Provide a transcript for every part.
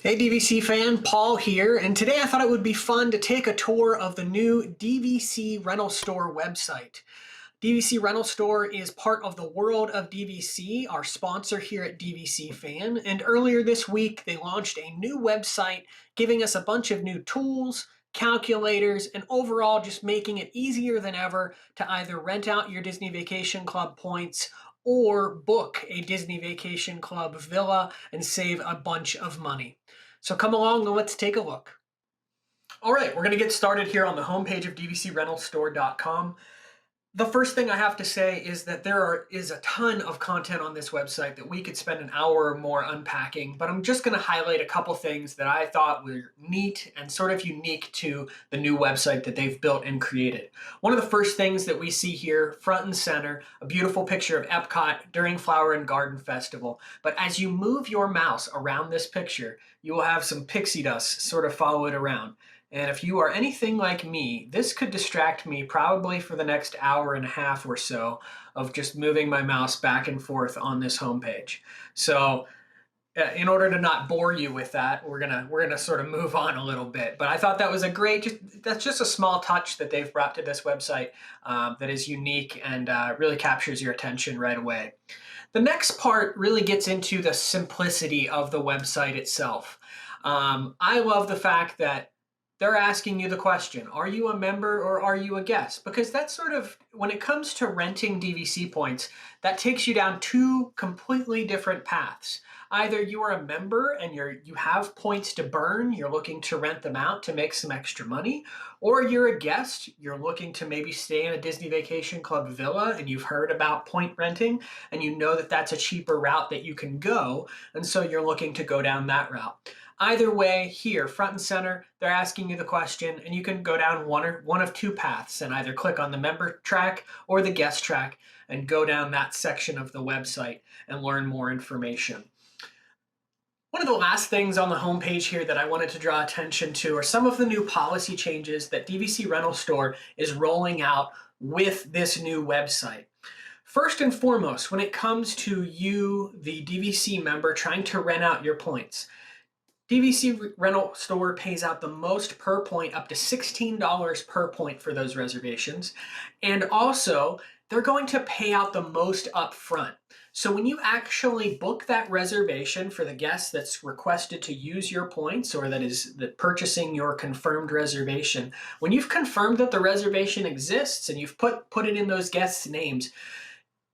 Hey DVC fan, Paul here, and today I thought it would be fun to take a tour of the new DVC Rental Store website. DVC Rental Store is part of the World of DVC, our sponsor here at DVC Fan, and earlier this week they launched a new website giving us a bunch of new tools, calculators, and overall just making it easier than ever to either rent out your Disney Vacation Club points or book a Disney Vacation Club villa and save a bunch of money. So come along and let's take a look. All right, we're going to get started here on the homepage of dvcrentalstore.com. The first thing I have to say is that there is a ton of content on this website that we could spend an hour or more unpacking, but I'm just going to highlight a couple things that I thought were neat and sort of unique to the new website that they've built and created. One of the first things that we see here, front and center, a beautiful picture of Epcot during Flower and Garden Festival. But as you move your mouse around this picture, you will have some pixie dust sort of follow it around. And if you are anything like me, this could distract me probably for the next hour and a half or so of just moving my mouse back and forth on this homepage. So in order to not bore you with that, we're gonna sort of move on a little bit. But I thought that was that's just a small touch that they've brought to this website that is unique and really captures your attention right away. The next part really gets into the simplicity of the website itself. I love the fact that they're asking you the question, are you a member or are you a guest? Because that's sort of, when it comes to renting DVC points, that takes you down two completely different paths. Either you are a member and you have points to burn, you're looking to rent them out to make some extra money, or you're a guest, you're looking to maybe stay in a Disney Vacation Club villa and you've heard about point renting and you know that that's a cheaper route that you can go, and so you're looking to go down that route. Either way, here, front and center, they're asking you the question, and you can go down one of two paths and either click on the member track or the guest track and go down that section of the website and learn more information. One of the last things on the homepage here that I wanted to draw attention to are some of the new policy changes that DVC Rental Store is rolling out with this new website. First and foremost, when it comes to you, the DVC member, trying to rent out your points, DVC Rental Store pays out the most per point, up to $16 per point for those reservations. And also, they're going to pay out the most up front. So when you actually book that reservation for the guest that's requested to use your points, or that is purchasing your confirmed reservation, when you've confirmed that the reservation exists and you've put it in those guests' names,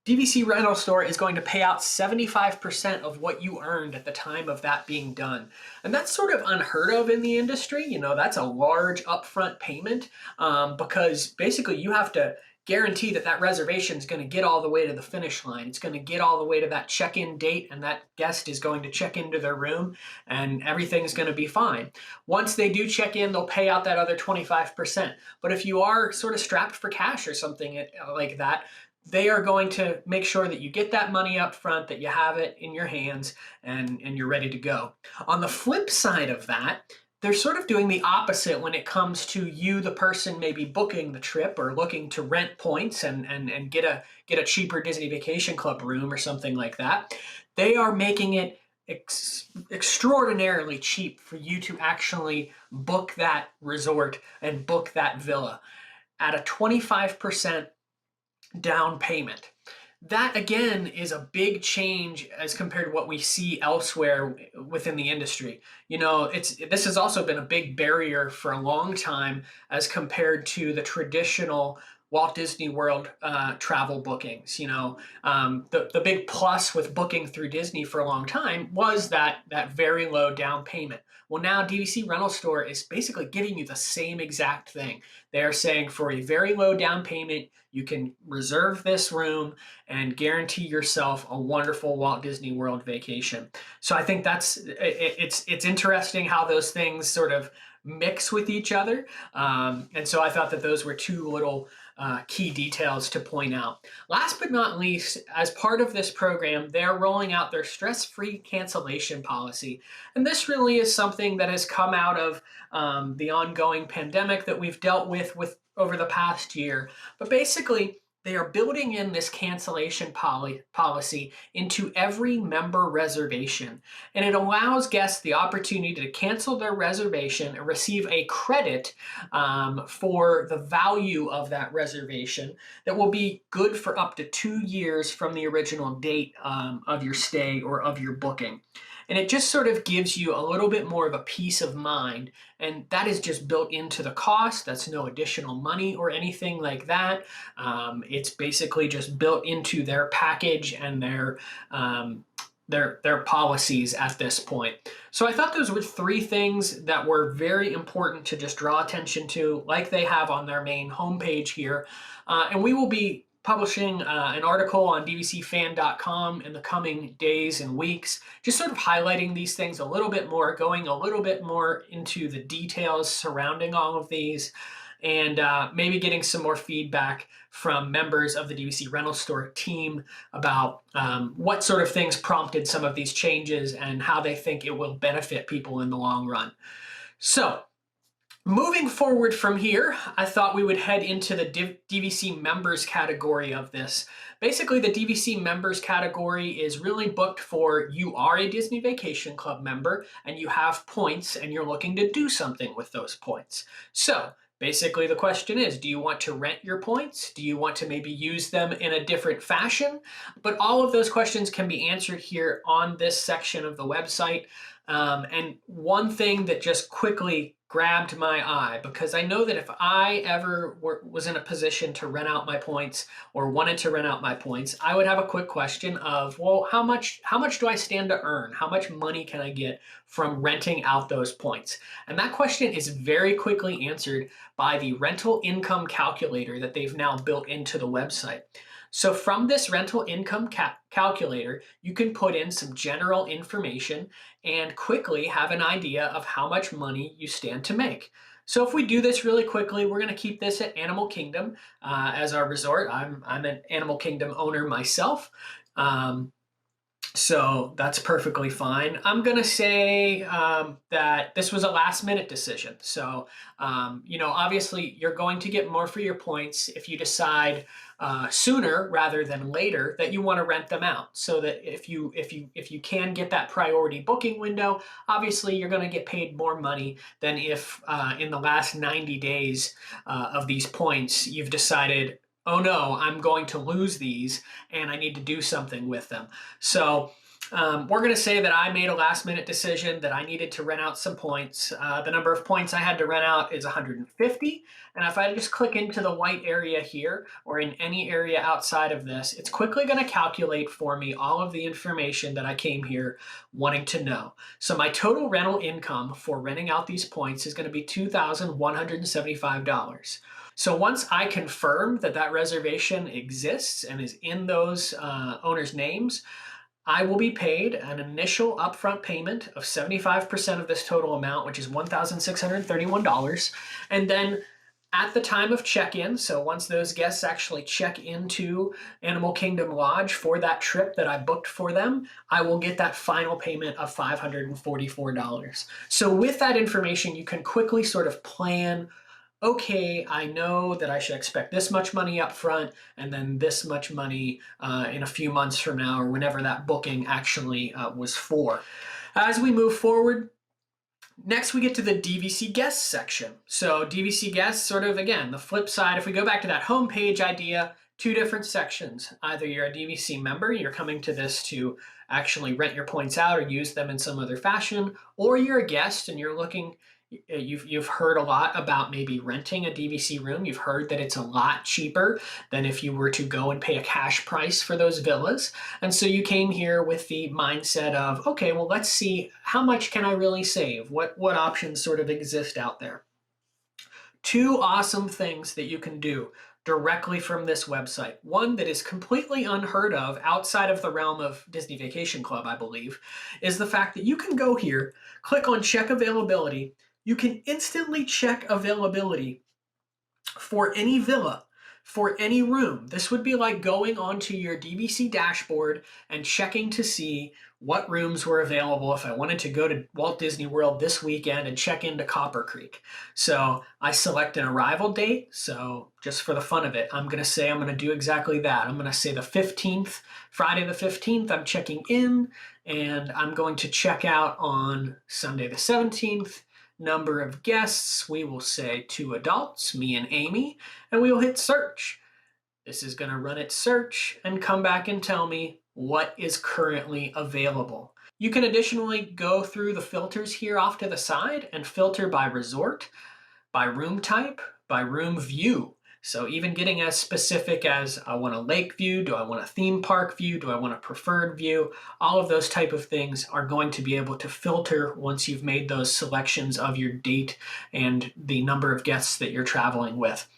DVC Rental Store is going to pay out 75% of what you earned at the time of that being done. And that's sort of unheard of in the industry. You know, that's a large upfront payment because basically you have to guarantee that that reservation is going to get all the way to the finish line. It's going to get all the way to that check-in date, and that guest is going to check into their room and everything's going to be fine. Once they do check in, they'll pay out that other 25%. But if you are sort of strapped for cash or something like that, they are going to make sure that you get that money up front, that you have it in your hands, and you're ready to go. On the flip side of that, they're sort of doing the opposite when it comes to you, the person maybe booking the trip or looking to rent points and get a cheaper Disney Vacation Club room or something like that. They are making it extraordinarily cheap for you to actually book that resort and book that villa at a 25% down payment. That again is a big change as compared to what we see elsewhere within the industry. You know, this has also been a big barrier for a long time as compared to the traditional Walt Disney World travel bookings. You know, the big plus with booking through Disney for a long time was that very low down payment. Well, now DVC Rental Store is basically giving you the same exact thing. They are saying for a very low down payment, you can reserve this room and guarantee yourself a wonderful Walt Disney World vacation. So I think it's interesting how those things sort of mix with each other. And so I thought that those were two little key details to point out. Last but not least, as part of this program, they're rolling out their stress-free cancellation policy. And this really is something that has come out of the ongoing pandemic that we've dealt with over the past year. But basically, They are building in this cancellation policy into every member reservation, and it allows guests the opportunity to cancel their reservation and receive a credit for the value of that reservation that will be good for up to 2 years from the original date of your stay or of your booking. And it just sort of gives you a little bit more of a peace of mind. And that is just built into the cost. That's no additional money or anything like that. It's basically just built into their package and their policies at this point. So I thought those were three things that were very important to just draw attention to, like they have on their main homepage here. And we will be publishing an article on dvcfan.com in the coming days and weeks, just sort of highlighting these things a little bit more, going a little bit more into the details surrounding all of these, and maybe getting some more feedback from members of the DVC Rental Store team about what sort of things prompted some of these changes and how they think it will benefit people in the long run. So, moving forward from here, I thought we would head into the DVC Members category of this. Basically, the DVC Members category is really booked for you are a Disney Vacation Club member and you have points and you're looking to do something with those points. So, basically, the question is, do you want to rent your points? Do you want to maybe use them in a different fashion? But all of those questions can be answered here on this section of the website. And one thing that just quickly grabbed my eye, because I know that if I ever was in a position to rent out my points or wanted to rent out my points, I would have a quick question of, well, how much do I stand to earn? How much money can I get from renting out those points? And that question is very quickly answered by the rental income calculator that they've now built into the website. So from this rental income calculator, you can put in some general information and quickly have an idea of how much money you stand to make. So if we do this really quickly, we're going to keep this at Animal Kingdom as our resort. I'm an Animal Kingdom owner myself. So that's perfectly fine. I'm going to say that this was a last minute decision. So, obviously you're going to get more for your points if you decide sooner rather than later that you want to rent them out. So that if you can get that priority booking window, obviously you're going to get paid more money than if in the last 90 days of these points you've decided, oh no, I'm going to lose these and I need to do something with them. So we're going to say that I made a last minute decision that I needed to rent out some points. The number of points I had to rent out is 150. And if I just click into the white area here or in any area outside of this, it's quickly going to calculate for me all of the information that I came here wanting to know. So my total rental income for renting out these points is going to be $2,175. So once I confirm that that reservation exists and is in those owners' names, I will be paid an initial upfront payment of 75% of this total amount, which is $1,631. And then at the time of check-in, so once those guests actually check into Animal Kingdom Lodge for that trip that I booked for them, I will get that final payment of $544. So with that information, you can quickly sort of plan, okay, I know that I should expect this much money up front and then this much money in a few months from now or whenever that booking actually was for. As we move forward, next we get to the DVC Guest section. So DVC Guest, sort of again, the flip side, if we go back to that homepage idea, two different sections. Either you're a DVC member, you're coming to this to actually rent your points out or use them in some other fashion, or you're a guest and you're looking, you've heard a lot about maybe renting a DVC room. You've heard that it's a lot cheaper than if you were to go and pay a cash price for those villas. And so you came here with the mindset of, okay, well, let's see how much can I really save? What options sort of exist out there? Two awesome things that you can do directly from this website. One that is completely unheard of outside of the realm of Disney Vacation Club, I believe, is the fact that you can go here, click on check availability. You can instantly check availability for any villa, for any room. This would be like going onto your DVC dashboard and checking to see what rooms were available if I wanted to go to Walt Disney World this weekend and check into Copper Creek. So I select an arrival date. So just for the fun of it, I'm going to say I'm going to do exactly that. I'm going to say the 15th, Friday the 15th, I'm checking in, and I'm going to check out on Sunday the 17th. Number of guests, we will say 2 adults, me and Amy, and we will hit search. This is going to run its search and come back and tell me what is currently available. You can additionally go through the filters here off to the side and filter by resort, by room type, by room view. So even getting as specific as I want a lake view, do I want a theme park view, do I want a preferred view, all of those type of things are going to be able to filter once you've made those selections of your date and the number of guests that you're traveling with.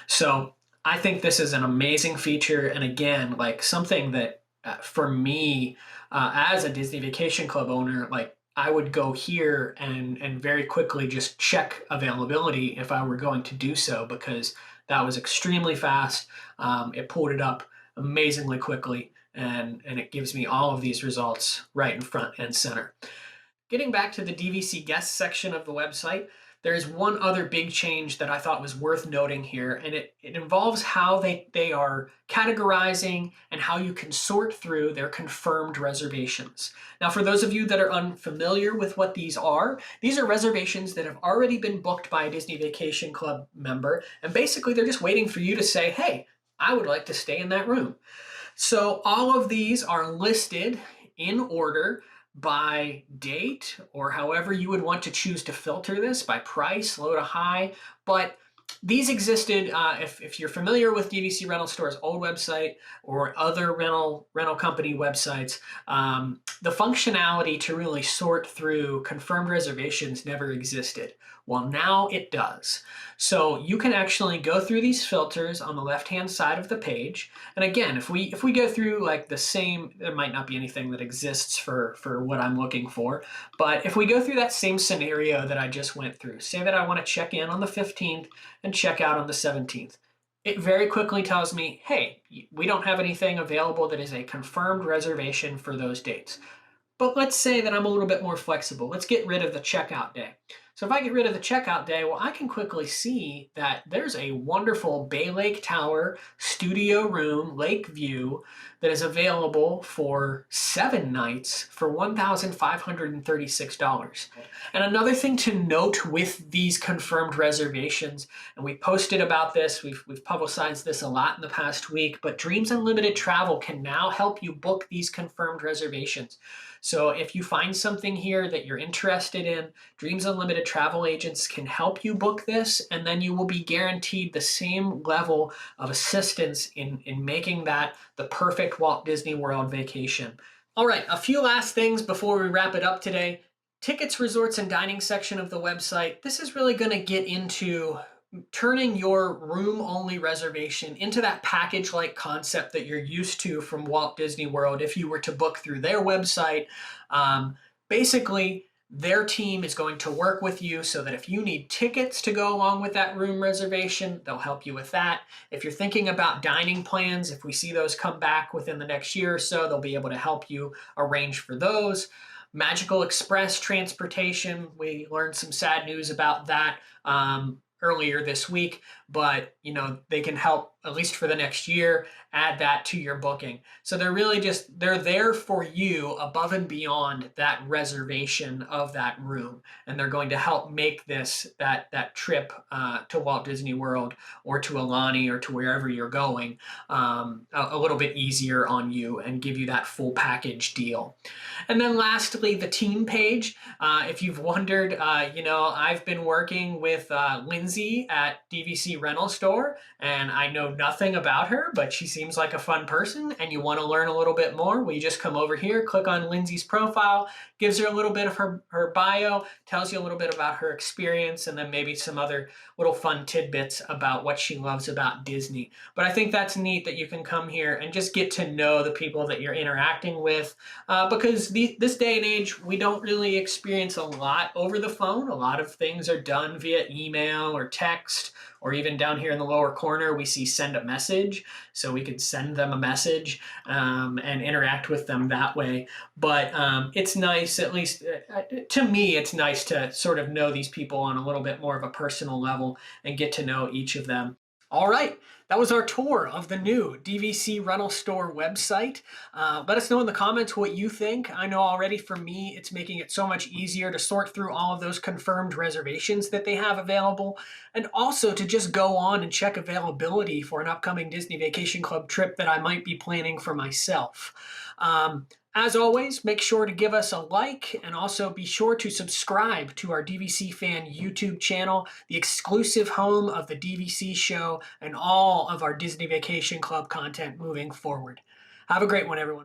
So I think this is an amazing feature, and again, like something that for me as a Disney Vacation Club owner, like I would go here and very quickly just check availability if I were going to do so, because that was extremely fast. It pulled it up amazingly quickly, and it gives me all of these results right in front and center. Getting back to the DVC Guest section of the website, there's one other big change that I thought was worth noting here, and it involves how they are categorizing and how you can sort through their confirmed reservations. Now, for those of you that are unfamiliar with what these are reservations that have already been booked by a Disney Vacation Club member, and basically they're just waiting for you to say, hey, I would like to stay in that room. So all of these are listed in order by date, or however you would want to choose to filter this, by price, low to high. But these existed, if you're familiar with DVC Rental Store's old website or other rental company websites, the functionality to really sort through confirmed reservations never existed. Well, now it does. So you can actually go through these filters on the left-hand side of the page. And again, if we go through like the same, there might not be anything that exists for what I'm looking for, but if we go through that same scenario that I just went through, say that I want to check in on the 15th and check out on the 17th. It very quickly tells me, hey, we don't have anything available that is a confirmed reservation for those dates. But let's say that I'm a little bit more flexible. Let's get rid of the checkout day. So if I get rid of the checkout day, well, I can quickly see that there's a wonderful Bay Lake Tower studio room lake view that is available for 7 nights for $1,536. And another thing to note with these confirmed reservations, and we posted about this, we've publicized this a lot in the past week, but Dreams Unlimited Travel can now help you book these confirmed reservations. So if you find something here that you're interested in, Dreams Unlimited travel agents can help you book this, and then you will be guaranteed the same level of assistance in making that the perfect Walt Disney World vacation. All right, a few last things before we wrap it up today. Tickets, resorts, and dining section of the website. This is really going to get into turning your room-only reservation into that package-like concept that you're used to from Walt Disney World if you were to book through their website. Basically, their team is going to work with you so that if you need tickets to go along with that room reservation, they'll help you with that. If you're thinking about dining plans, if we see those come back within the next year or so, they'll be able to help you arrange for those. Magical Express transportation, we learned some sad news about that earlier this week, but they can help at least for the next year, add that to your booking. So they're there for you above and beyond that reservation of that room. And they're going to help make that trip to Walt Disney World or to Aulani or to wherever you're going a little bit easier on you and give you that full package deal. And then lastly, the team page. If you've wondered, I've been working with Lindsay at DVC Rental Store, and I know nothing about her, but she seems like a fun person, and you want to learn a little bit more, well, you just come over here, click on Lindsay's profile, gives her a little bit of her bio, tells you a little bit about her experience, and then maybe some other little fun tidbits about what she loves about Disney. But I think that's neat that you can come here and just get to know the people that you're interacting with, because this day and age, we don't really experience a lot over the phone. A lot of things are done via email or text, or even down here in the lower corner, we see send send a message, so we could send them a message and interact with them that way. But it's nice, at least to me, it's nice to sort of know these people on a little bit more of a personal level and get to know each of them. All right, that was our tour of the new DVC Rental Store website. Let us know in the comments what you think. I know already for me, it's making it so much easier to sort through all of those confirmed reservations that they have available, and also to just go on and check availability for an upcoming Disney Vacation Club trip that I might be planning for myself. As always, make sure to give us a like and also be sure to subscribe to our DVC Fan YouTube channel, the exclusive home of the DVC show and all of our Disney Vacation Club content moving forward. Have a great one, everyone.